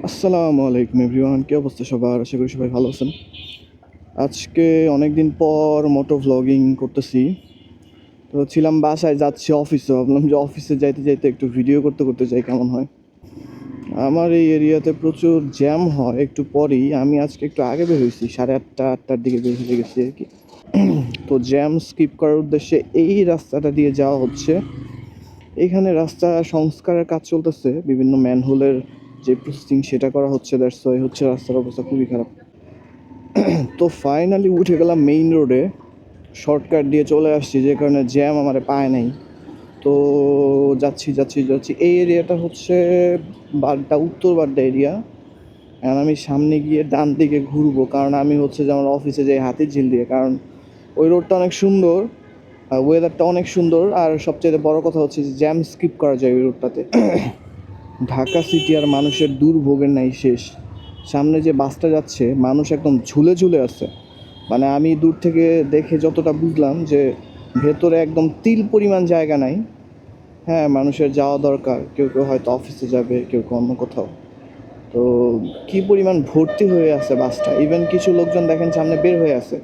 আসসালামু আলাইকুম এভরিওয়ান, কি অবস্থা সবার? আশা করি সবাই ভালো আছেন। আজকে অনেক দিন পর মোটো ভ্লগিং করতেছি। তো ছিলাম বাসায়, যাচ্ছি অফিসে, ভাবলাম যে অফিসে যাইতে যাইতে একটু ভিডিও করতে করতে যাই, কেমন হয়। আমার এই এরিয়াতে প্রচুর জ্যাম হয় একটু পরেই। আমি আজকে একটু আগে বের হয়েছি, 8:30-8টার দিকে বের হয়ে গেছি আর কি। তো জ্যাম স্কিপ করার উদ্দেশ্যে এই রাস্তাটা দিয়ে যাওয়া হচ্ছে। এখানে রাস্তা সংস্কারের কাজ চলতেছে, বিভিন্ন ম্যানহোলের যে প্রসেসিং সেটা করা হচ্ছে, দ্যাটস ওয়াই হচ্ছে রাস্তার অবস্থা খুবই খারাপ। তো ফাইনালি উঠে গেলাম মেইন রোডে, শর্টকাট দিয়ে চলে আসছি, যে কারণে জ্যাম আমার পায় নাই। তো যাচ্ছি যাচ্ছি যাচ্ছি, এই এরিয়াটা হচ্ছে বাড্ডা, উত্তর বাড্ডা এরিয়া। আর আমি সামনে গিয়ে ডান দিকে ঘুরবো, কারণ আমি হচ্ছে যে আমার অফিসে যাই হাতিরঝিল দিয়ে, কারণ ওই রোডটা অনেক সুন্দর, ওয়েদারটা অনেক সুন্দর, আর সবচেয়ে বড় কথা হচ্ছে যে জ্যাম স্কিপ করা যায় ওই রোডটাতে। ঢাকা সিটি আর মানুষের দুর্ভোগের নাই শেষ। সামনে যে বাসটা যাচ্ছে, মানুষ একদম ঝুলে ঝুলে আছে। মানে আমি দূর থেকে দেখে যতটা বুঝলাম যে ভেতরে একদম তিল পরিমাণ জায়গা নাই। হ্যাঁ, মানুষের যাওয়া দরকার, কেউ কেউ হয়তো অফিসে যাবে, কেউ কেউ অন্য কোথাও। তো কি পরিমাণ ভর্তি হয়ে আছে বাসটা, ইভেন কিছু লোকজন দেখেন সামনে বের হয়ে আছে।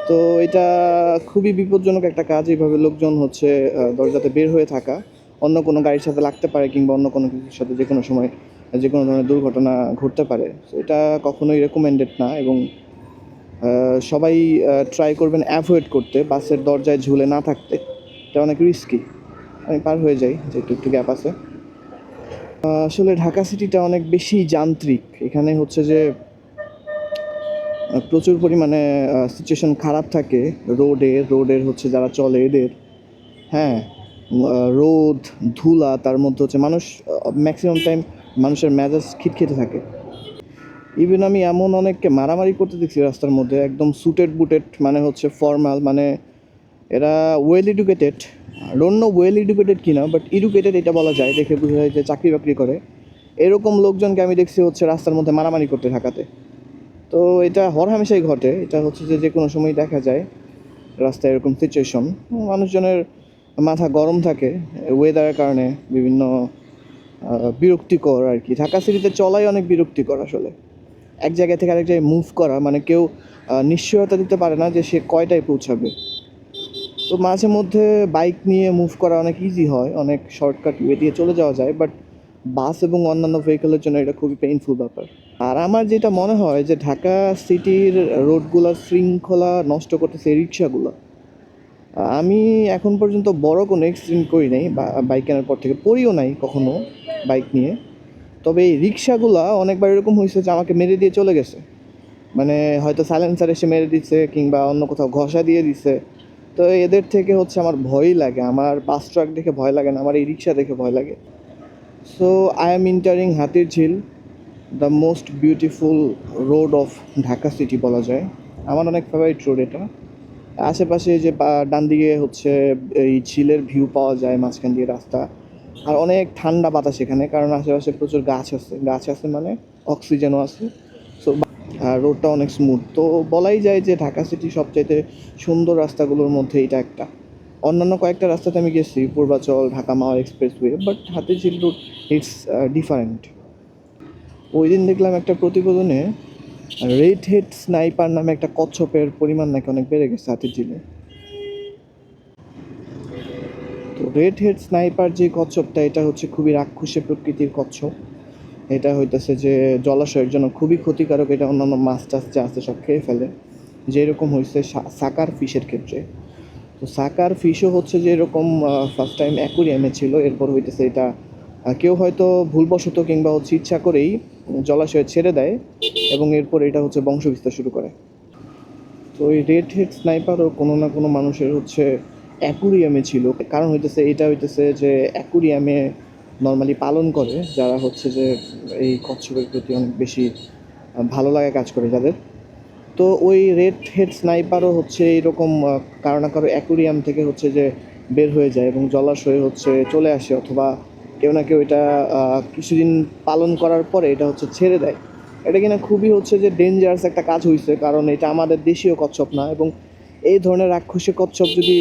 তো এটা খুবই বিপজ্জনক একটা কাজ, এইভাবে লোকজন হচ্ছে দরজাতে বের হয়ে থাকা। অন্য কোনো গাড়ির সাথে লাগতে পারে, কিংবা অন্য কোনো কিছুর সাথে যে কোনো সময় যে কোনো ধরনের দুর্ঘটনা ঘটতে পারে। তো এটা কখনোই রেকমেন্ডেড না, এবং সবাই ট্রাই করবেন অ্যাভয়েড করতে, বাসের দরজায় ঝুলে না থাকতে। এটা অনেক রিস্কি। আমি পার হয়ে যাই, যেহেতু একটু গ্যাপ আছে। আসলে ঢাকা সিটিটা অনেক বেশি যান্ত্রিক। এখানে হচ্ছে যে প্রচুর পরিমাণে সিচুয়েশন খারাপ থাকে রোডের হচ্ছে যারা চলে এদের। হ্যাঁ, রোদ, ধুলা, তার মধ্যে হচ্ছে মানুষ ম্যাক্সিমাম টাইম মানুষের মেজাজ খিটখিটে থাকে। ইভেন আমি এমন অনেককে মারামারি করতে দেখছি রাস্তার মধ্যে, একদম সুটেড বুটেড, মানে হচ্ছে ফর্মাল, মানে এরা well educated. Don't know well educated কিনা, বাট এডুকেটেড এটা বলা যায়, দেখে বোঝা যায় যে চাকরি বাকরি করে। এরকম লোকজনকে আমি দেখছি হচ্ছে রাস্তার মধ্যে মারামারি করতে ঢাকাতে। তো এটা হরহামেশাই ঘটে, এটা হচ্ছে যে যে কোনো সময় দেখা যায় রাস্তায় এরকম সিচুয়েশন। মানুষজনের মাথা গরম থাকে ওয়েদারের কারণে, বিভিন্ন বিরক্তিকর আর কি। ঢাকা সিটিতে চলাই অনেক বিরক্তিকর আসলে। এক জায়গা থেকে আরেক জায়গায় মুভ করা, মানে কেউ নিশ্চয়তা দিতে পারে না যে সে কয়টায় পৌঁছাবে। তো মাঝে মধ্যে বাইক নিয়ে মুভ করা অনেক ইজি হয়, অনেক শর্টকাট ওয়ে দিয়ে চলে যাওয়া যায়, বাট বাস এবং অন্যান্য ভেহিকলের জন্য এটা খুবই পেইনফুল ব্যাপার। আর আমার যেটা মনে হয় যে ঢাকা সিটির রোডগুলোর শৃঙ্খলা নষ্ট করতেছে রিক্সাগুলো। আমি এখন পর্যন্ত বড় কোনো অ্যাক্সিডেন্ট করি নাই, বা বাইক কেনার পর থেকে পড়িও নাই কখনো বাইক নিয়ে। তবে এই রিক্সাগুলা অনেকবার এরকম হয়েছে যে আমাকে মেরে দিয়ে চলে গেছে। মানে হয়তো সাইলেন্সার এসে মেরে দিচ্ছে, কিংবা অন্য কোথাও ঘষা দিয়ে দিচ্ছে। তো এদের থেকে হচ্ছে আমার ভয়ই লাগে। আমার বাস ট্রাক দেখে ভয় লাগে না, আমার এই রিক্সা দেখে ভয় লাগে। So I am entering Hatirjheel, the most beautiful road of Dhaka city বলা যায়। আমার অনেক ফেভারিট রোড এটা। আশেপাশে যে ডান দিকে হচ্ছে এই ঝিলের ভিউ পাওয়া যায়, মাঝখান দিয়ে রাস্তা। আর অনেক ঠান্ডা বাতাস এখানে, কারণ আশেপাশে প্রচুর গাছ আছে মানে অক্সিজেনও আছে। সো আর রোডটা অনেক স্মুথ। তো বলাই যায় যে ঢাকা সিটি সবচাইতে সুন্দর রাস্তাগুলোর মধ্যে এটা একটা। অন্যান্য কয়েকটা রাস্তাতে আমি গেছি, Purbachal, Dhaka Mawa expressway, but Hatirjheel road it's different. ওই দিন দেখলাম একটা প্রতিবেদনে রেড হেড স্নাইপার নামে একটা কচ্ছপের পরিমাণ নাকি অনেক বেড়ে গেছে হাতিরঝিলে। তো রেড হেড স্নাইপার যে কচ্ছপটা, এটা হচ্ছে খুবই রাক্ষসী প্রকৃতির কচ্ছপ। এটা হইতেছে যে জলাশয়ের জন্য খুবই ক্ষতিকারক, এটা অন্যান্য মাছ টাছ যা আছে সব খেয়ে ফেলে। যেরকম হয়েছে সাকার ফিশের ক্ষেত্রে। তো সাকার ফিশও হচ্ছে যে এরকম ফার্স্ট টাইম অ্যাকুরিয়ামে ছিল, এরপর হইতেছে এটা কেউ হয়তো ভুলবশত কিংবা হচ্ছে ইচ্ছা করেই জলাশয়ে ছেড়ে দেয়, এবং এরপর এটা হচ্ছে বংশবিস্তার শুরু করে। তো এই রেড হেড স্নাইপারও কোনো না কোনো মানুষের হচ্ছে অ্যাকুরিয়ামে ছিল। কারণ হইতেছে এটা হইতেছে যে অ্যাকুরিয়ামে নর্মালি পালন করে যারা হচ্ছে যে এই কচ্ছপের প্রতি অনেক বেশি ভালো লাগা কাজ করে যাদের। তো ওই রেড হেড স্নাইপারও হচ্ছে এইরকম কারো না কারো অ্যাকুরিয়াম থেকে হচ্ছে যে বের হয়ে যায় এবং জলাশয়ে হচ্ছে চলে আসে, অথবা কেউ না কেউ এটা কিছুদিন পালন করার পরে এটা হচ্ছে ছেড়ে দেয়। এটা কিনা খুবই হচ্ছে যে ডেঞ্জারাস একটা কাজ হয়েছে, কারণ এটা আমাদের দেশীয় কচ্ছপ না, এবং এই ধরনের রাক্ষসী কচ্ছপ যদি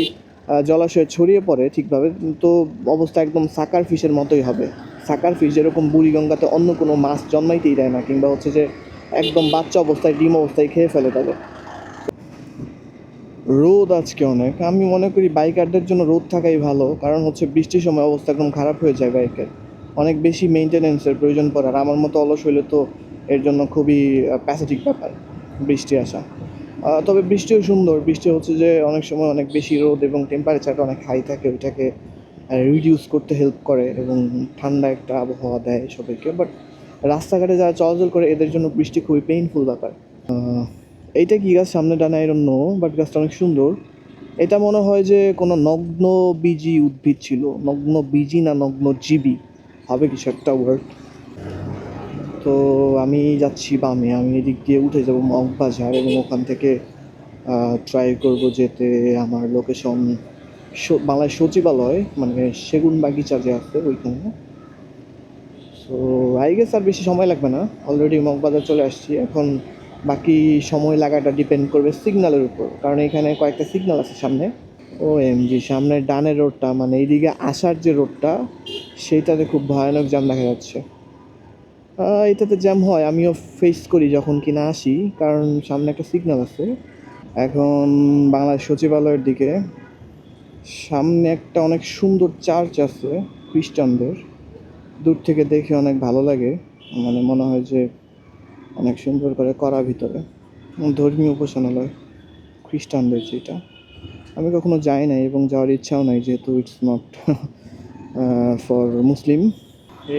জলাশয়ে ছড়িয়ে পড়ে ঠিকভাবে, তো অবস্থা একদম সাকার ফিশের মতোই হবে। সাকার ফিশ যেরকম বুড়িগঙ্গাতে অন্য কোনো মাছ জন্মাইতেই দেয় না, কিংবা হচ্ছে যে একদম বাচ্চা অবস্থায় ডিম অবস্থায় খেয়ে ফেলে তাদের। রোদ আজকে অনেক, আমি মনে করি বাইকারদের জন্য রোদ থাকাই ভালো, কারণ হচ্ছে বৃষ্টির সময় অবস্থা একদম খারাপ হয়ে যায় বাইকের, অনেক বেশি মেনটেনেন্সের প্রয়োজন পড়ে। আর আমার মতো অলস হইলে তো এর জন্য খুবই প্যাথেটিক ব্যাপার বৃষ্টি আসা। তবে বৃষ্টিও সুন্দর, বৃষ্টি হচ্ছে যে অনেক সময় অনেক বেশি রোদ এবং টেম্পারেচারটা অনেক হাই থাকে, ওইটাকে রিডিউস করতে হেল্প করে এবং ঠান্ডা একটা আবহাওয়া দেয় সবাইকে। বাট রাস্তাঘাটে যারা চলাচল করে এদের জন্য বৃষ্টি খুবই পেইনফুল ব্যাপার। এইটা কি গাছ সামনে ডানা এরম নো, বাট গাছটা অনেক সুন্দর। এটা মনে হয় যে কোনো নগ্ন বীজি উদ্ভিদ ছিল, নগ্ন বীজি না নগ্ন জীবী হবে কিছু একটা ওয়ার্ড। তো আমি যাচ্ছি বামে, আমি এদিক দিয়ে উঠে যাব মগবাজার এবং ওখান থেকে ট্রাই করব যেতে আমার লোকেশন বাংলায় সচিবালয়, মানে সেগুন বাগিচা যে আছে ওইখানে। সো আই গেস আর বেশি সময় লাগবে না, অলরেডি মগবাজার চলে আসছি। এখন বাকি সময় লাগাটা ডিপেন্ড করবে সিগন্যালের উপর, কারণ এখানে কয়েকটা সিগন্যাল আছে সামনে। ও এমজি, সামনের ডানের রোডটা মানে এইদিকে আসার যে রোডটা সেইটাতে খুব ভয়ানক জ্যাম দেখা যাচ্ছে। এটাতে জ্যাম হয়, আমিও ফেস করি যখন কিনা আসি, কারণ সামনে একটা সিগন্যাল আছে। এখন বাংলাদেশ সচিবালয়ের দিকে সামনে একটা অনেক সুন্দর চার্চ আছে খ্রিস্টানদের, দূর থেকে দেখে অনেক ভালো লাগে, মানে মনে হয় যে অনেক সুন্দর করে করা ভিতরে, ধর্মীয় উপাসনালয় খ্রিস্টানদের যেটা। আমি কখনো যাই নাই এবং যাওয়ার ইচ্ছাও নাই, যেহেতু ইটস নট ফর মুসলিম।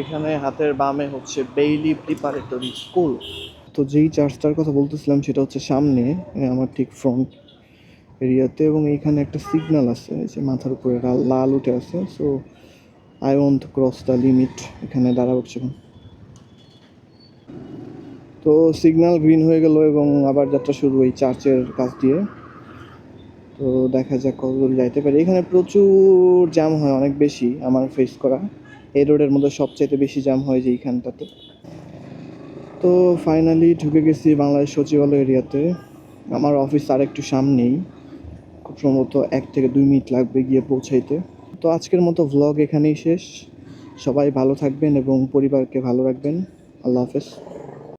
এখানে হাতের বামে হচ্ছে বেইলি প্রিপারেটরি স্কুল। তো যেই চার্চটার কথা বলতেছিলাম সেটা হচ্ছে সামনে আমার ঠিক ফ্রন্ট এরিয়াতে, এবং এইখানে একটা সিগন্যাল আছে যে মাথার উপরে লাল উঠে আছে। So I want to cross the limit, এখানে দাঁড়াবো কিছুক্ষণ। তো সিগন্যাল গ্রিন হয়ে গেল এবং আবার যাত্রা শুরু এই চার্চের কাছ দিয়ে। তো দেখা যাক কত দূর যাইতে পারি। এখানে প্রচুর জ্যাম হয়, অনেক বেশি আমার ফেস করা। এই রোডের মধ্যে সবচাইতে বেশি জ্যাম হয় যে এইখানটাতে। তো ফাইনালি ঢুকে গেছি বাংলাদেশ সচিবালয় এরিয়াতে। আমার অফিস আর একটু সামনেই, খুব সম্ভবত 1 থেকে 2 মিনিট লাগবে গিয়ে পৌঁছাইতে। তো আজকের মতো ভ্লগ এখানেই শেষ। সবাই ভালো থাকবেন এবং পরিবারকে ভালো রাখবেন। আল্লাহ হাফেজ।